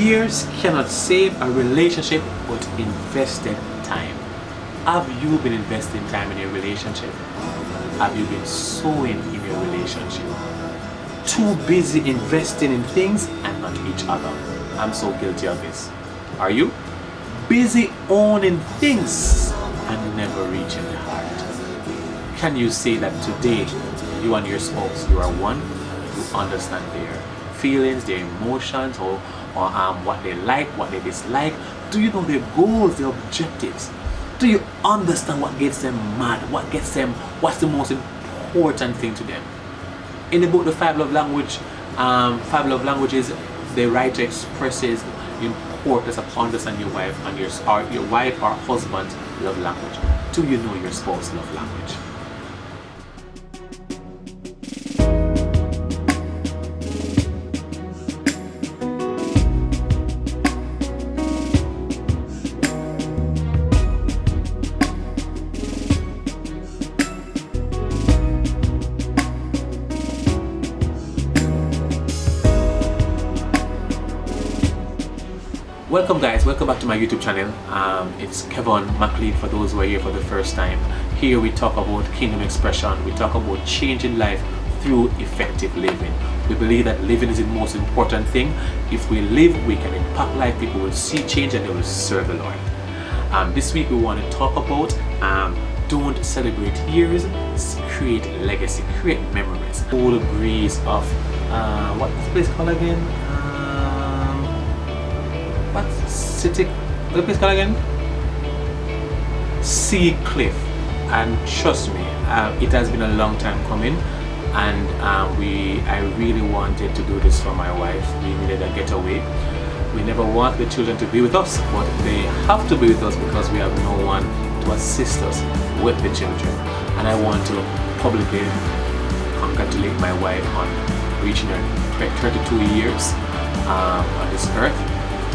Years cannot save a relationship, but invested time. Have you been investing time in your relationship? Have you been sowing in your relationship? Too busy investing in things and not each other. I'm so guilty of this. Are you? Busy owning things and never reaching the heart. Can you say that today you and your spouse, you are one? You understand their feelings, their emotions, or what they like, what they dislike? Do you know their goals, their objectives? Do you understand what gets them mad? What's the most important thing to them? In the book, The Five Love Languages, the writer expresses the importance of understanding your wife and your wife or husband's love language. Do you know your spouse's love language? Welcome guys, welcome back to my YouTube channel. It's Kevon Mclean for those who are here for the first time. Here we talk about kingdom expression, we talk about changing life through effective living. We believe that living is the most important thing. If we live, we can impact life, people will see change and they will serve the Lord. This week we want to talk about don't celebrate years, create legacy, create memories. All the breeze of, what's this place called again? What place called again? Sea Cliff. And trust me, it has been a long time coming, and I really wanted to do this for my wife. We needed a getaway. We never want the children to be with us, but they have to be with us because we have no one to assist us with the children. And I want to publicly congratulate my wife on reaching her 32 years on this earth.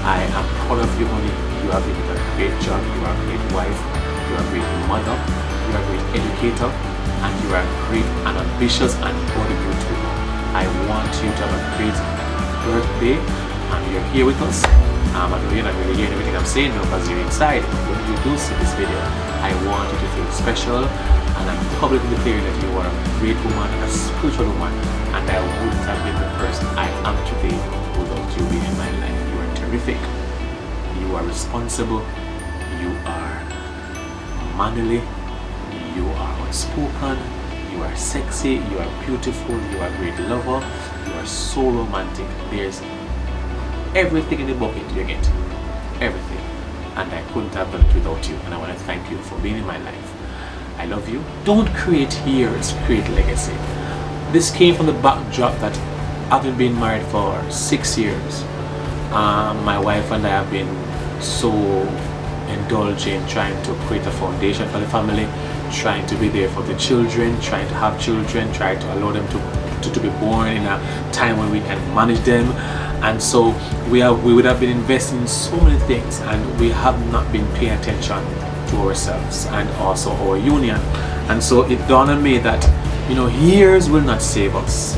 I am proud of you, honey. You have been a great job. You are a great wife. You are a great mother. You are a great educator. And you are great and ambitious and body beautiful. I want you to have a great birthday. And you're here with us. I know you're not really hearing everything I'm saying now because you're inside. When you do see this video, I want you to feel special. And I'm publicly declaring that you are a great woman, a spiritual woman. And I wouldn't have been the person I am today without you being in my life. Terrific. You are responsible, you are manly, you are outspoken, you are sexy, you are beautiful, you are a great lover, you are so romantic. There's everything in the bucket you get. Everything. And I couldn't have done it without you. And I want to thank you for being in my life. I love you. Don't create years, create legacy. This came from the backdrop that having been married for 6 years, my wife and I have been so indulgent trying to create a foundation for the family, trying to be there for the children, trying to have children, trying to allow them to be born in a time when we can manage them. And so we would have been investing in so many things, and we have not been paying attention to ourselves and also our union. And so it dawned on me that, you know, years will not save us.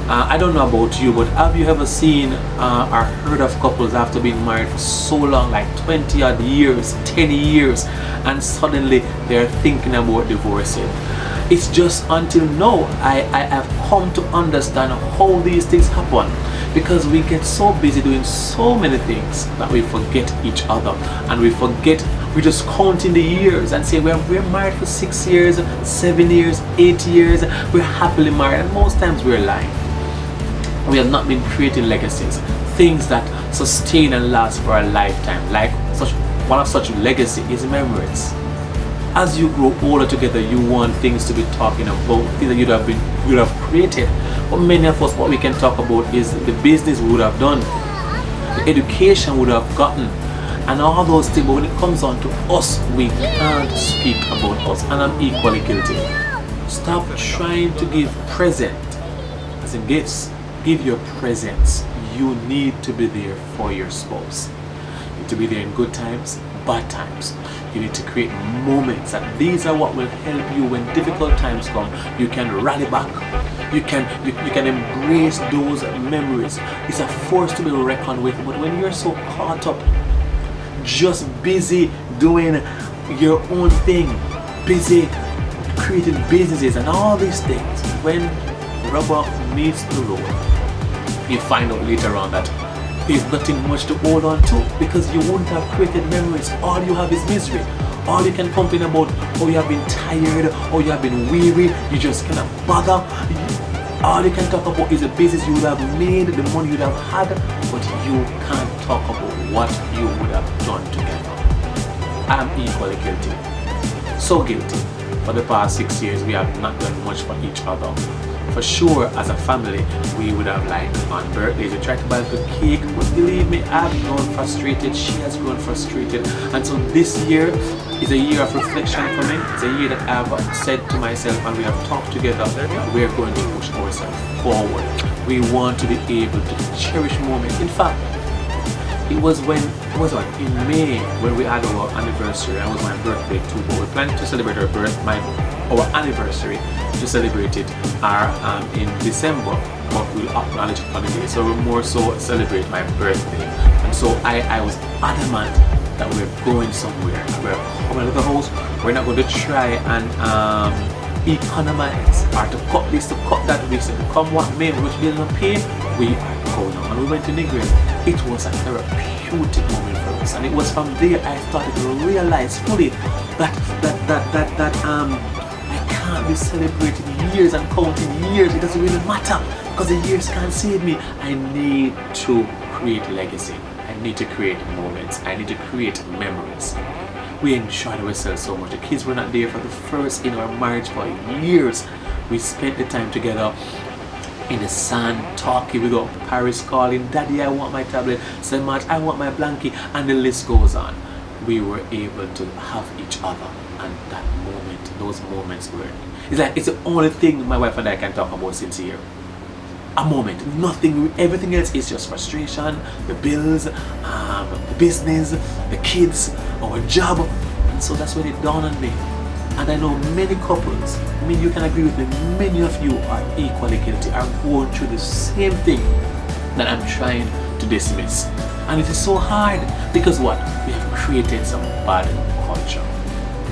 I don't know about you, but have you ever seen or heard of couples after being married for so long, like 20 odd years, 10 years, and suddenly they're thinking about divorcing? It's just until now I have come to understand how these things happen, because we get so busy doing so many things that we forget each other, and we just counting the years and say we're married for 6 years, 7 years, 8 years, we're happily married, and most times we're lying. We have not been creating legacies, things that sustain and last for a lifetime. Like one of such legacy is memories. As you grow older together, you want things to be talking about, things that you would have created. But many of us, what we can talk about is the business we would have done, the education we would have gotten, and all those things. But when it comes on to us, we can't speak about us, and I'm equally guilty. Stop trying to give present as in gifts. Give your presence. You need to be there for your spouse. You need to be there in good times, bad times. You need to create moments, and these are what will help you when difficult times come. You can rally back. You can embrace those memories. It's a force to be reckoned with. But when you're so caught up, just busy doing your own thing, busy creating businesses and all these things, when rubber meets the road, you find out later on that there's nothing much to hold on to, because you wouldn't have created memories. All you have is misery. All you can complain about, oh, you have been tired, or you have been weary, you just cannot bother. All you can talk about is the business you would have made, the money you would have had, but you can't talk about what you would have done together. I'm equally guilty. So guilty. For the past 6 years, we have not done much for each other. For sure, as a family, we would have, like, on birthdays, we tried to buy the cake, but believe me, I've grown frustrated, she has grown frustrated. And so this year is a year of reflection for me. It's a year that I've said to myself, and we have talked together, that we're going to push ourselves forward. We want to be able to cherish moments. In fact, it was in May when we had our anniversary, and it was my birthday too, but we planned to celebrate our anniversary, to celebrate it in December, but we'll acknowledge it on the day, so we'll more so celebrate my birthday. And so I was adamant that we're going somewhere, we're coming to the house, we're not going to try and economize or to cut this, to cut that, to come what may, which bill not pay, we are going on. And we went to Negrin. It was a therapeutic moment for us, and it was from there I started to realize fully that I can't be celebrating years and counting years. It doesn't really matter, because the years can't save me. I need to create legacy. I need to create moments. I need to create memories. We enjoyed ourselves so much. The kids were not there for the first in our marriage for years. We spent the time together in the sun, talking. We go Paris calling, Daddy, I want my tablet. Semaj, I want my blankie, and the list goes on. We were able to have each other, and that moment, those moments were, it's like it's the only thing my wife and I can talk about since here. A moment, nothing, everything else is just frustration, the bills, the business, the kids, our job. And so that's when it dawned on me. And I know many couples, I mean, you can agree with me, many of you are equally guilty, are going through the same thing that I'm trying to dismiss. And it is so hard, because what? We have created some bad culture.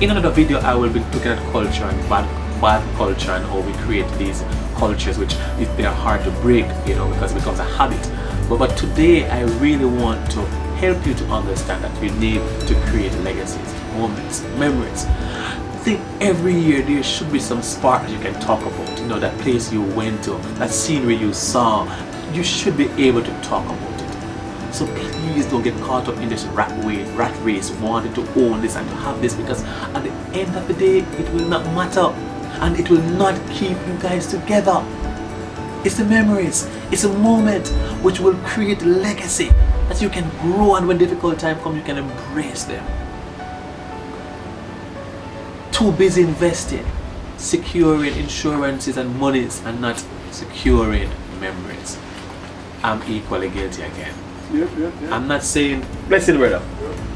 In another video, I will be looking at culture and bad culture and how we create these cultures, which they are hard to break, because it becomes a habit. But today, I really want to help you to understand that you need to create legacies, moments, memories. I think every year there should be some spark that you can talk about, that place you went to, that scenery you saw. You should be able to talk about it. So please don't get caught up in this rat race, wanting to own this and to have this, because at the end of the day, it will not matter, and it will not keep you guys together. It's the memories, it's a moment which will create legacy that you can grow, and when difficult time comes, you can embrace them. Too busy investing, securing insurances and monies, and not securing memories. I'm equally guilty again. Yep. I'm not saying, blessing brother,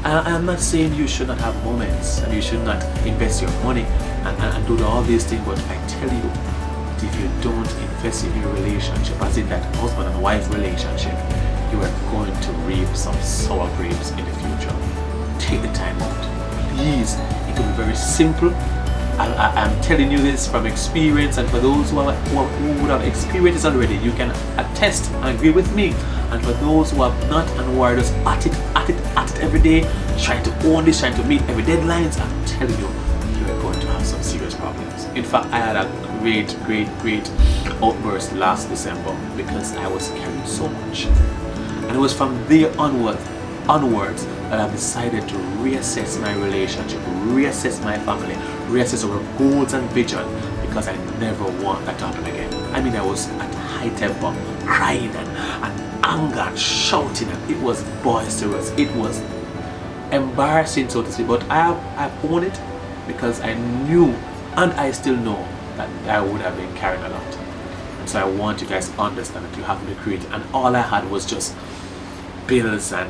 I'm not saying you should not have moments and you should not invest your money and do all these things, but I tell you, if you don't invest in your relationship, as in that husband and wife relationship, you are going to reap some sour grapes in the future. Take the time out, please. It will be very simple. I'm telling you this from experience, and for those who would have experienced this already, you can attest and agree with me. And for those who have not and who are just at it every day, trying to own this, trying to meet every deadlines, I'm telling you, you are going to have some serious problems. In fact, I had a great outburst last December because I was carrying so much. And it was from there onwards that I've decided to reassess my relationship, reassess my family, reassess our goals and vision, because I never want that to happen again. I mean, I was at high temper, crying and anger and shouting, and it was boisterous. It was embarrassing, so to speak, but I own it because I knew, and I still know, that I would have been carrying a lot. And so I want you guys to understand that you have to be creative, and all I had was just bills and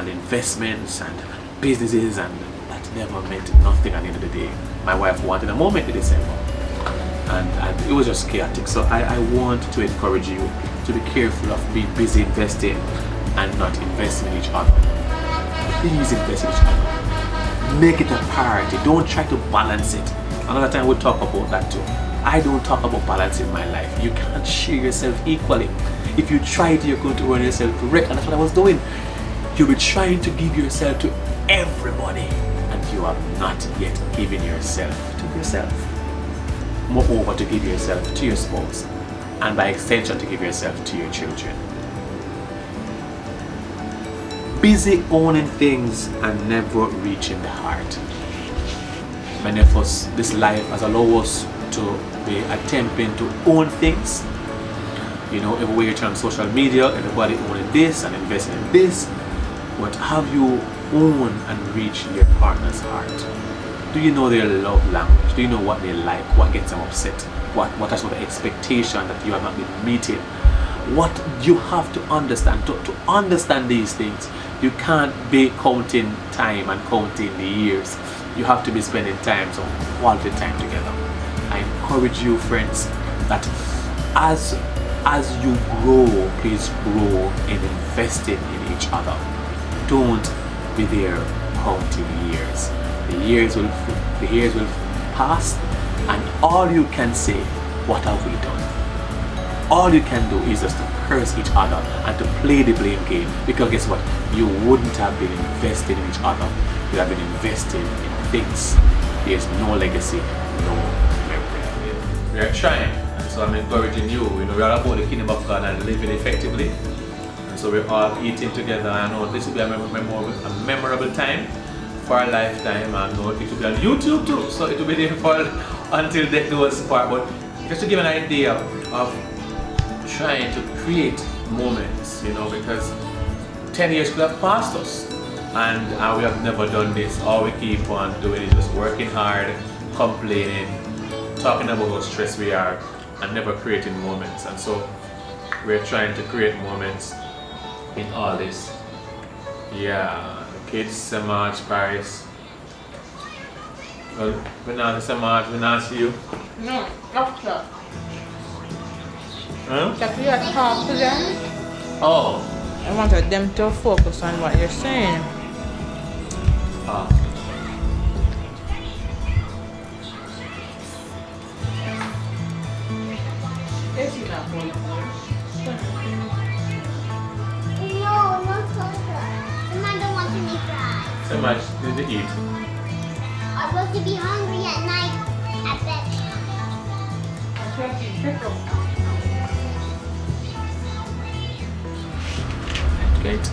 investments and businesses, and that never meant nothing at the end of the day. My wife wanted a moment in December, and it was just chaotic. So I want to encourage you to be careful of being busy investing and not investing in each other. Please invest in each other. Make it a priority. Don't try to balance it. Another time we'll talk about that too. I don't talk about balancing my life. You can't share yourself equally. If you try it, you're going to run yourself to wreck, and that's what I was doing. You'll be trying to give yourself to everybody, and you have not yet given yourself to yourself. Moreover, to give yourself to your spouse, and by extension to give yourself to your children. Busy owning things and never reaching the heart. Many of us, this life has allowed us to be attempting to own things. You know, everywhere you turn on social media, everybody owning this and investing in this. But have you own and reach your partner's heart? Do you know their love language? Do you know what they like? What gets them upset? What are sort of expectation that you have not been meeting? What you have to understand. To understand these things, you can't be counting time and counting the years. You have to be spending time, so quality time together. I encourage you, friends, that as you grow, please grow in investing in each other. Don't be there counting years. The years will pass, and all you can say, what have we done? All you can do is just to curse each other and to play the blame game, because guess what? You wouldn't have been invested in each other. You have been invested in things. There's no legacy, no memory. We are trying, and so I'm encouraging you. You know, we are about the kingdom of God and living effectively. And so we're all eating together. I know this will be a memorable time for a lifetime. I know it will be on YouTube too, so it will be there for until death do us part. But just to give an idea of trying to create moments, you know, because 10 years could have passed us, and we have never done this. All we keep on doing is just working hard, complaining, talking about how stressed we are, and never creating moments. And so we're trying to create moments in all this. Yeah, the kids, Semaj, Paris. Well, we're not Semaj, we're not see you. No, after. Huh? That we had talked to them. Oh. I wanted them to focus on what you're saying. Ah. Yes, you not going No, no closer. Mama don't want to be fried. Semaj, did you eat? I'm supposed to be hungry at night at bedtime. Great.